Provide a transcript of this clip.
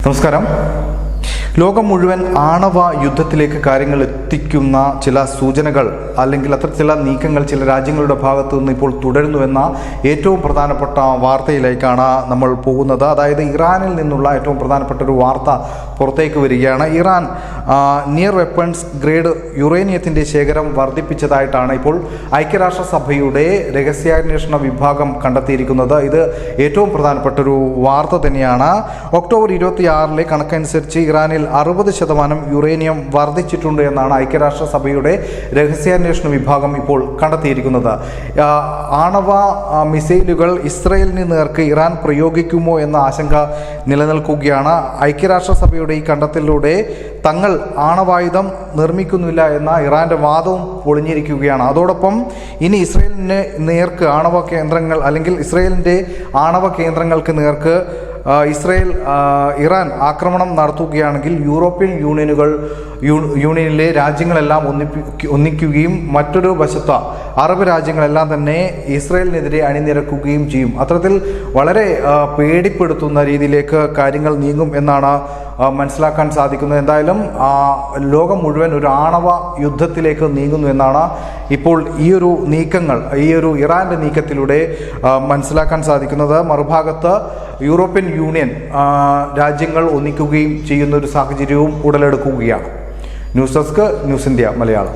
നമസ്കാരം. ലോകം മുഴുവൻ ആണവ യുദ്ധത്തിലേക്ക് കാര്യങ്ങൾ എത്തിക്കുന്ന ചില സൂചനകൾ അല്ലെങ്കിൽ ചില നീക്കങ്ങൾ ചില രാജ്യങ്ങളുടെ ഭാഗത്തു നിന്ന് ഇപ്പോൾ തുടരുന്നുവെന്ന ഏറ്റവും പ്രധാനപ്പെട്ട വാർത്തയിലേക്കാണ് നമ്മൾ പോകുന്നത്. അതായത് ഇറാനിൽ നിന്നുള്ള ഏറ്റവും പ്രധാനപ്പെട്ട ഒരു വാർത്ത പുറത്തേക്ക് വരികയാണ്. ഇറാൻ നിയർ വെപ്പൺസ് ഗ്രേഡ് യുറേനിയത്തിൻ്റെ ശേഖരം വർദ്ധിപ്പിച്ചതായിട്ടാണ് ഇപ്പോൾ ഐക്യരാഷ്ട്രസഭയുടെ രഹസ്യാന്വേഷണ വിഭാഗം കണ്ടെത്തിയിരിക്കുന്നത്. ഇത് ഏറ്റവും പ്രധാനപ്പെട്ട ഒരു വാർത്ത തന്നെയാണ്. ഒക്ടോബർ 26 കണക്കനുസരിച്ച് ഇറാനിൽ 60% യുറേനിയം വർദ്ധിച്ചിട്ടുണ്ട് എന്നാണ് ഐക്യരാഷ്ട്രസഭയുടെ രഹസ്യാന്വേഷണ വിഭാഗം ഇപ്പോൾ കണ്ടെത്തിയിരിക്കുന്നത്. ആണവ മിസൈലുകൾ ഇസ്രയേലിന് നേർക്ക് ഇറാൻ പ്രയോഗിക്കുമോ എന്ന ആശങ്ക നിലനിൽക്കുകയാണ്. ഐക്യരാഷ്ട്രസഭയുടെ ഈ കണ്ടെത്തലിലൂടെ തങ്ങൾ ആണവായുധം നിർമ്മിക്കുന്നില്ല എന്ന ഇറാന്റെ വാദവും പൊളിഞ്ഞിരിക്കുകയാണ്. അതോടൊപ്പം ഇനി ഇസ്രയേലിന് നേർക്ക് ആണവ കേന്ദ്രങ്ങൾ അല്ലെങ്കിൽ ഇസ്രയേലിൻ്റെ ആണവ കേന്ദ്രങ്ങൾക്ക് നേർക്ക് ഇറാൻ ആക്രമണം നടത്തുകയാണെങ്കിൽ യൂറോപ്യൻ യൂണിയനിലെ രാജ്യങ്ങളെല്ലാം ഒന്നിക്കുകയും മറ്റൊരു വശത്ത് അറബ് രാജ്യങ്ങളെല്ലാം തന്നെ ഇസ്രയേലിനെതിരെ അണിനിരക്കുകയും ചെയ്യും. അത്തരത്തിൽ വളരെ പേടിപ്പെടുത്തുന്ന രീതിയിലേക്ക് കാര്യങ്ങൾ നീങ്ങും എന്നാണ് മനസ്സിലാക്കാൻ സാധിക്കുന്നത്. എന്തായാലും ലോകം മുഴുവൻ ഒരു ആണവ യുദ്ധത്തിലേക്ക് നീങ്ങുന്നു എന്നാണ് ഇപ്പോൾ ഈ ഒരു ഇറാന്റെ നീക്കത്തിലൂടെ മനസ്സിലാക്കാൻ സാധിക്കുന്നത്. മറുഭാഗത്ത് യൂറോപ്യൻ യൂണിയൻ രാജ്യങ്ങൾ ഒന്നിക്കുകയും ചെയ്യുന്ന ഒരു സാഹചര്യവും ഉടലെടുക്കുകയാണ്. News desk, news India Malayalam.